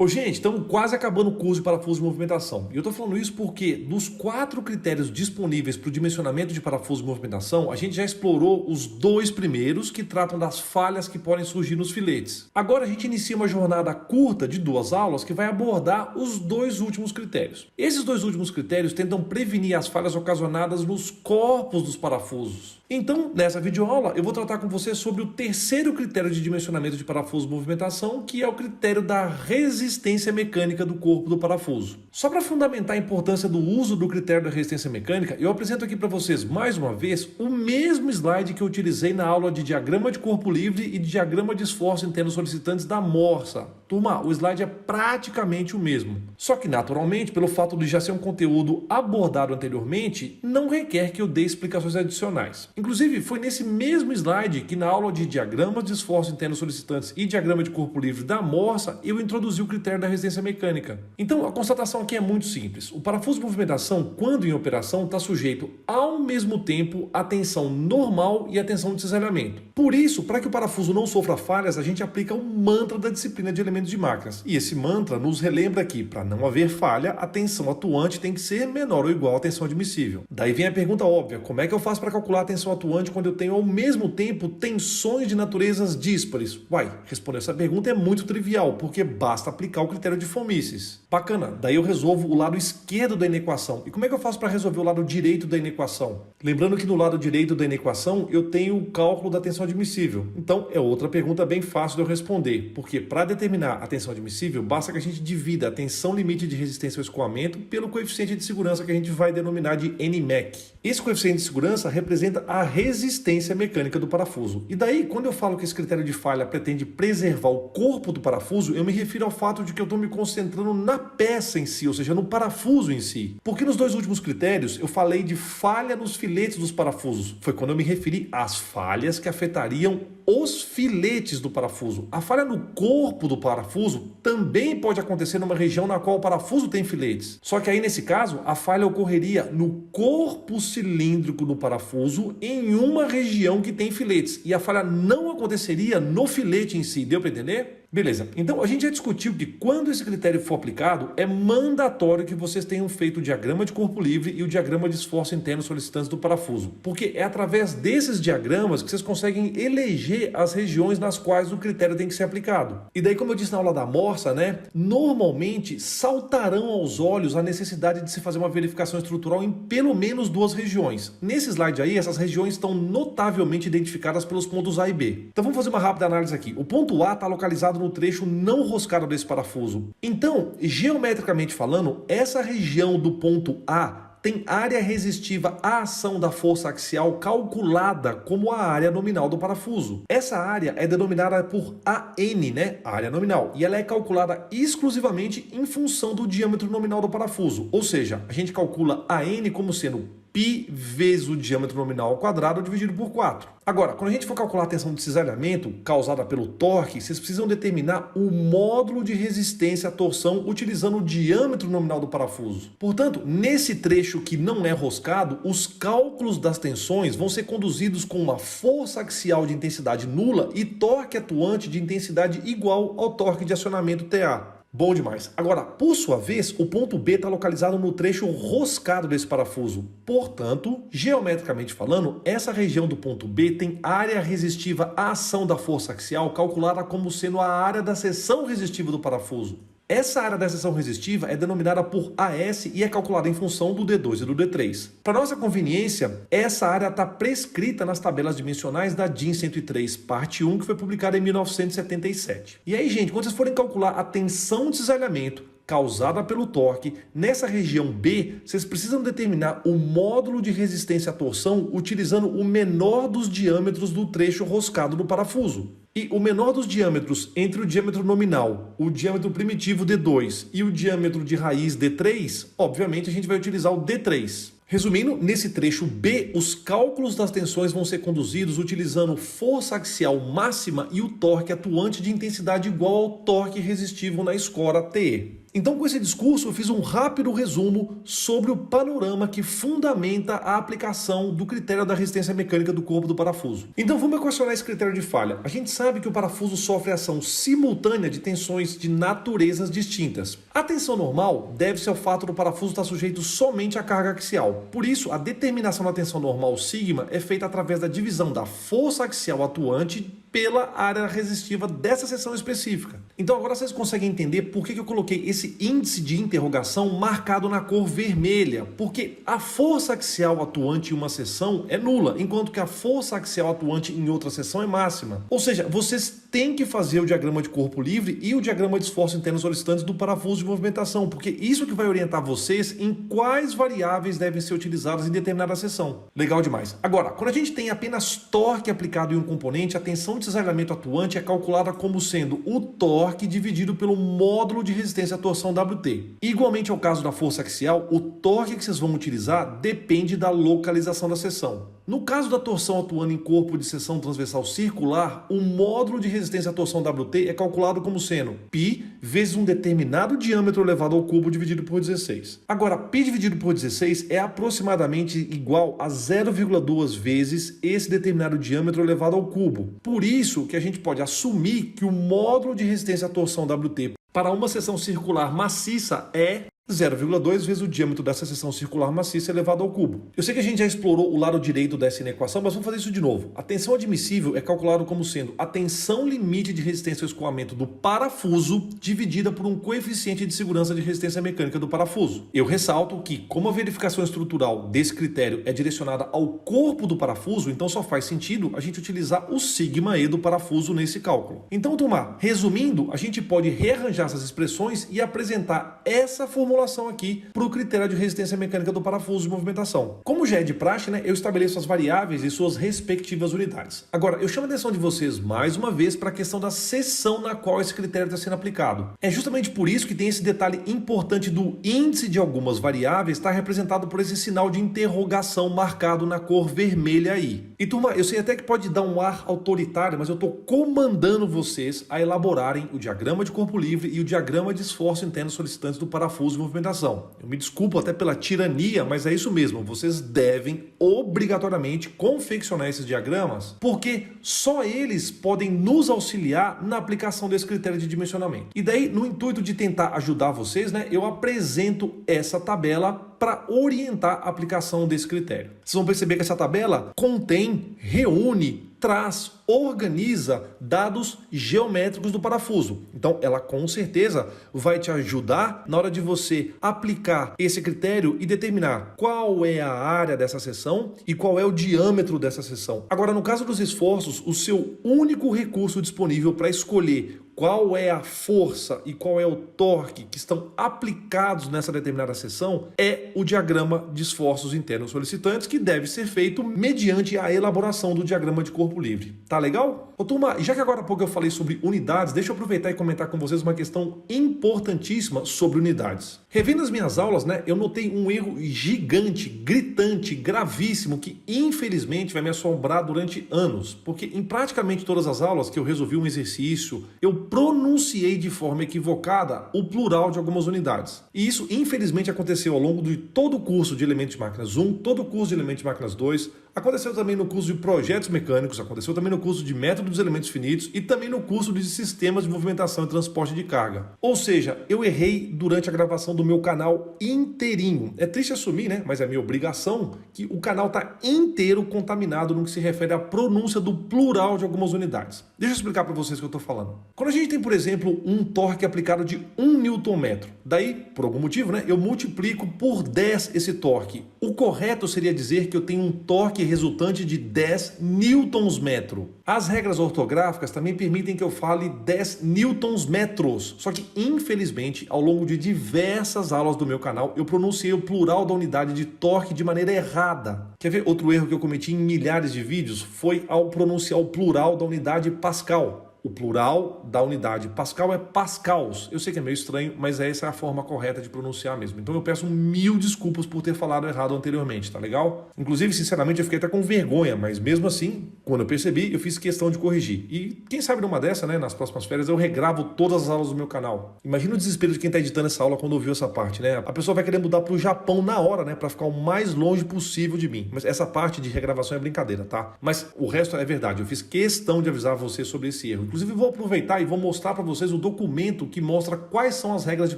Ô, gente, estamos quase acabando o curso de parafuso de movimentação. E eu estou falando isso porque dos 4 critérios disponíveis para o dimensionamento de parafuso de movimentação, a gente já explorou os 2 primeiros que tratam das falhas que podem surgir nos filetes. Agora a gente inicia uma jornada curta de 2 aulas que vai abordar os 2 últimos critérios. Esses 2 últimos critérios tentam prevenir as falhas ocasionadas nos corpos dos parafusos. Então, nessa videoaula, eu vou tratar com você sobre o 3º critério de dimensionamento de parafuso de movimentação, que é o critério da resistência mecânica do corpo do parafuso. Só para fundamentar a importância do uso do critério da resistência mecânica, eu apresento aqui para vocês, mais uma vez, o mesmo slide que eu utilizei na aula de diagrama de corpo livre e de diagrama de esforço interno solicitantes da Morsa. Turma, o slide é praticamente o mesmo. Só que, naturalmente, pelo fato de já ser um conteúdo abordado anteriormente, não requer que eu dê explicações adicionais. Inclusive, foi nesse mesmo slide que na aula de diagramas de esforço interno solicitantes e diagrama de corpo livre da Morsa, eu introduzi o critério da resistência mecânica. Então, a constatação aqui é muito simples. O parafuso de movimentação, quando em operação, está sujeito ao mesmo tempo à tensão normal e à tensão de cisalhamento. Por isso, para que o parafuso não sofra falhas, a gente aplica um mantra da disciplina de elementos de máquinas. E esse mantra nos relembra que, para não haver falha, a tensão atuante tem que ser menor ou igual à tensão admissível. Daí vem a pergunta óbvia: como é que eu faço para calcular a tensão atuante quando eu tenho ao mesmo tempo tensões de naturezas díspares? Uai, responder essa pergunta é muito trivial, porque basta aplicar o critério de von Mises. Bacana, daí eu resolvo o lado esquerdo da inequação. E como é que eu faço para resolver o lado direito da inequação? Lembrando que no lado direito da inequação eu tenho o cálculo da tensão admissível. Então é outra pergunta bem fácil de eu responder, porque para determinar a tensão admissível, basta que a gente divida a tensão limite de resistência ao escoamento pelo coeficiente de segurança que a gente vai denominar de Nmec. Esse coeficiente de segurança representa a resistência mecânica do parafuso. E daí, quando eu falo que esse critério de falha pretende preservar o corpo do parafuso, eu me refiro ao fato de que eu estou me concentrando na peça em si, ou seja, no parafuso em si. Porque nos 2 últimos critérios eu falei de falha nos filetes dos parafusos. Foi quando eu me referi às falhas que afetariam os filetes do parafuso. A falha no corpo do parafuso também pode acontecer numa região na qual o parafuso tem filetes. Só que aí, nesse caso, a falha ocorreria no corpo cilíndrico do parafuso em uma região que tem filetes. E a falha não aconteceria no filete em si. Deu para entender? Beleza, então a gente já discutiu que quando esse critério for aplicado, é mandatório que vocês tenham feito o diagrama de corpo livre e o diagrama de esforço interno solicitantes do parafuso, porque é através desses diagramas que vocês conseguem eleger as regiões nas quais o critério tem que ser aplicado. E daí, como eu disse na aula da Morsa, normalmente saltarão aos olhos a necessidade de se fazer uma verificação estrutural em pelo menos 2 regiões. Nesse slide aí, essas regiões estão notavelmente identificadas pelos pontos A e B. Então vamos fazer uma rápida análise aqui. O ponto A está localizado no trecho não roscado desse parafuso. Então, geometricamente falando, essa região do ponto A tem área resistiva à ação da força axial calculada como a área nominal do parafuso. Essa área é denominada por AN, área nominal, e ela é calculada exclusivamente em função do diâmetro nominal do parafuso. Ou seja, a gente calcula AN como sendo π vezes o diâmetro nominal ao quadrado dividido por 4. Agora, quando a gente for calcular a tensão de cisalhamento causada pelo torque, vocês precisam determinar o módulo de resistência à torção utilizando o diâmetro nominal do parafuso. Portanto, nesse trecho que não é roscado, os cálculos das tensões vão ser conduzidos com uma força axial de intensidade nula e torque atuante de intensidade igual ao torque de acionamento TA. Bom demais. Agora, por sua vez, o ponto B está localizado no trecho roscado desse parafuso. Portanto, geometricamente falando, essa região do ponto B tem área resistiva à ação da força axial calculada como sendo a área da seção resistiva do parafuso. Essa área da seção resistiva é denominada por AS e é calculada em função do D2 e do D3. Para nossa conveniência, essa área está prescrita nas tabelas dimensionais da DIN 103, parte 1, que foi publicada em 1977. E aí, gente, quando vocês forem calcular a tensão de cisalhamento causada pelo torque, nessa região B, vocês precisam determinar o módulo de resistência à torção utilizando o menor dos diâmetros do trecho roscado do parafuso. E o menor dos diâmetros entre o diâmetro nominal, o diâmetro primitivo D2 e o diâmetro de raiz D3, obviamente a gente vai utilizar o D3. Resumindo, nesse trecho B, os cálculos das tensões vão ser conduzidos utilizando força axial máxima e o torque atuante de intensidade igual ao torque resistivo na escora TE. Então, com esse discurso, eu fiz um rápido resumo sobre o panorama que fundamenta a aplicação do critério da resistência mecânica do corpo do parafuso. Então, vamos equacionar esse critério de falha. A gente sabe que o parafuso sofre ação simultânea de tensões de naturezas distintas. A tensão normal deve-se ao fato do parafuso estar sujeito somente à carga axial. Por isso, a determinação da tensão normal sigma é feita através da divisão da força axial atuante pela área resistiva dessa seção específica. Então agora vocês conseguem entender por que eu coloquei esse índice de interrogação marcado na cor vermelha, porque a força axial atuante em uma seção é nula, enquanto que a força axial atuante em outra seção é máxima. Ou seja, vocês têm que fazer o diagrama de corpo livre e o diagrama de esforço interno solicitante do parafuso de movimentação, porque isso que vai orientar vocês em quais variáveis devem ser utilizadas em determinada seção. Legal demais. Agora, quando a gente tem apenas torque aplicado em um componente, a tensão de cisalhamento atuante é calculada como sendo o torque dividido pelo módulo de resistência à torção WT. Igualmente ao caso da força axial, o torque que vocês vão utilizar depende da localização da seção. No caso da torção atuando em corpo de seção transversal circular, o módulo de resistência à torção WT é calculado como sendo π vezes um determinado diâmetro elevado ao cubo dividido por 16. Agora, π dividido por 16 é aproximadamente igual a 0,2 vezes esse determinado diâmetro elevado ao cubo. Por isso que a gente pode assumir que o módulo de resistência à torção WT para uma seção circular maciça é 0,2 vezes o diâmetro dessa seção circular maciça elevado ao cubo. Eu sei que a gente já explorou o lado direito dessa inequação, mas vamos fazer isso de novo. A tensão admissível é calculada como sendo a tensão limite de resistência ao escoamento do parafuso dividida por um coeficiente de segurança de resistência mecânica do parafuso. Eu ressalto que, como a verificação estrutural desse critério é direcionada ao corpo do parafuso, então só faz sentido a gente utilizar o sigma-e do parafuso nesse cálculo. Então, turma, resumindo, a gente pode rearranjar essas expressões e apresentar essa formulação aqui para o critério de resistência mecânica do parafuso de movimentação. Como já é de praxe, né, eu estabeleço as variáveis e suas respectivas unidades. Agora, eu chamo a atenção de vocês mais uma vez para a questão da seção na qual esse critério está sendo aplicado. É justamente por isso que tem esse detalhe importante do índice de algumas variáveis estar representado por esse sinal de interrogação marcado na cor vermelha aí. E turma, eu sei até que pode dar um ar autoritário, mas eu estou comandando vocês a elaborarem o diagrama de corpo livre e o diagrama de esforço interno solicitantes do parafuso de movimentação. Eu me desculpo até pela tirania, mas é isso mesmo. Vocês devem obrigatoriamente confeccionar esses diagramas, porque só eles podem nos auxiliar na aplicação desse critério de dimensionamento. E daí, no intuito de tentar ajudar vocês, né, eu apresento essa tabela para orientar a aplicação desse critério. Vocês vão perceber que essa tabela contém, reúne, traz, organiza dados geométricos do parafuso. Então, ela com certeza vai te ajudar na hora de você aplicar esse critério e determinar qual é a área dessa seção e qual é o diâmetro dessa seção. Agora, no caso dos esforços, o seu único recurso disponível para escolher qual é a força e qual é o torque que estão aplicados nessa determinada seção é o diagrama de esforços internos solicitantes, que deve ser feito mediante a elaboração do diagrama de corpo livre. Tá legal? Ô, turma, já que agora há pouco eu falei sobre unidades, deixa eu aproveitar e comentar com vocês uma questão importantíssima sobre unidades. Revendo as minhas aulas, né, eu notei um erro gigante, gritante, gravíssimo, que infelizmente vai me assombrar durante anos, porque em praticamente todas as aulas que eu resolvi um exercício, eu pronunciei de forma equivocada o plural de algumas unidades. E isso, infelizmente, aconteceu ao longo de todo o curso de Elementos de Máquinas 1, todo o curso de Elementos de Máquinas 2, aconteceu também no curso de Projetos Mecânicos, aconteceu também no curso de Método dos Elementos Finitos e também no curso de Sistemas de Movimentação e Transporte de Carga. Ou seja, eu errei durante a gravação do meu canal inteirinho. É triste assumir, né? Mas é minha obrigação que o canal está inteiro contaminado no que se refere à pronúncia do plural de algumas unidades. Deixa eu explicar para vocês o que eu estou falando. Quando a gente tem, por exemplo, um torque aplicado de 1 Nm, daí, por algum motivo, né, eu multiplico por 10 esse torque. O correto seria dizer que eu tenho um torque resultante de 10 Nm. As regras ortográficas também permitem que eu fale 10 Nm. Só que, infelizmente, ao longo de diversas aulas do meu canal, eu pronunciei o plural da unidade de torque de maneira errada. Quer ver outro erro que eu cometi em milhares de vídeos? Foi ao pronunciar o plural da unidade Pascal. O plural da unidade Pascal é pascals. Eu sei que é meio estranho, mas essa é a forma correta de pronunciar mesmo. Então eu peço 1000 desculpas por ter falado errado anteriormente, tá legal? Inclusive, sinceramente, eu fiquei até com vergonha, mas mesmo assim, quando eu percebi, eu fiz questão de corrigir. E quem sabe numa dessa, né, nas próximas férias, eu regravo todas as aulas do meu canal. Imagina o desespero de quem tá editando essa aula quando ouviu essa parte, né? A pessoa vai querer mudar pro Japão na hora, né, pra ficar o mais longe possível de mim. Mas essa parte de regravação é brincadeira, tá? Mas o resto é verdade. Eu fiz questão de avisar você sobre esse erro. Inclusive, vou aproveitar e vou mostrar para vocês o documento que mostra quais são as regras de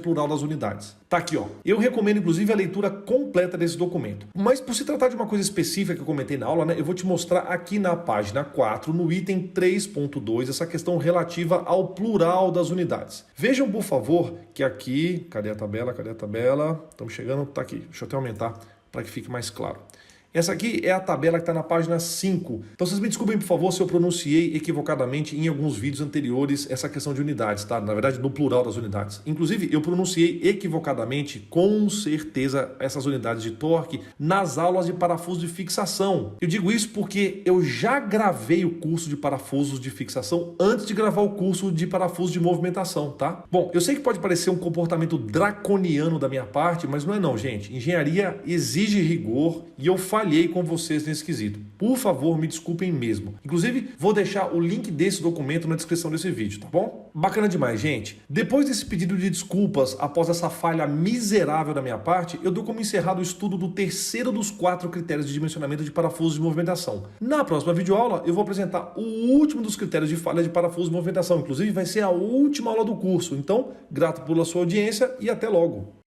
plural das unidades. Tá aqui, ó. Eu recomendo, inclusive, a leitura completa desse documento. Mas, por se tratar de uma coisa específica que eu comentei na aula, né, eu vou te mostrar aqui na página 4, no item 3.2, essa questão relativa ao plural das unidades. Vejam, por favor, que aqui... Cadê a tabela? Cadê a tabela? Estamos chegando. Tá aqui. Deixa eu até aumentar para que fique mais claro. Essa aqui é a tabela que está na página 5. Então vocês me desculpem, por favor, se eu pronunciei equivocadamente em alguns vídeos anteriores essa questão de unidades, tá? Na verdade, no plural das unidades. Inclusive, eu pronunciei equivocadamente, com certeza, essas unidades de torque nas aulas de parafuso de fixação. Eu digo isso porque eu já gravei o curso de parafusos de fixação antes de gravar o curso de parafuso de movimentação, tá? Bom, eu sei que pode parecer um comportamento draconiano da minha parte, mas não é não, gente. Engenharia exige rigor e eu falhei com vocês nesse quesito. Por favor, me desculpem mesmo. Inclusive, vou deixar o link desse documento na descrição desse vídeo, tá bom? Bacana demais, gente. Depois desse pedido de desculpas, após essa falha miserável da minha parte, eu dou como encerrado o estudo do terceiro dos 4 critérios de dimensionamento de parafusos de movimentação. Na próxima videoaula, eu vou apresentar o último dos critérios de falha de parafuso de movimentação. Inclusive, vai ser a última aula do curso. Então, grato pela sua audiência e até logo.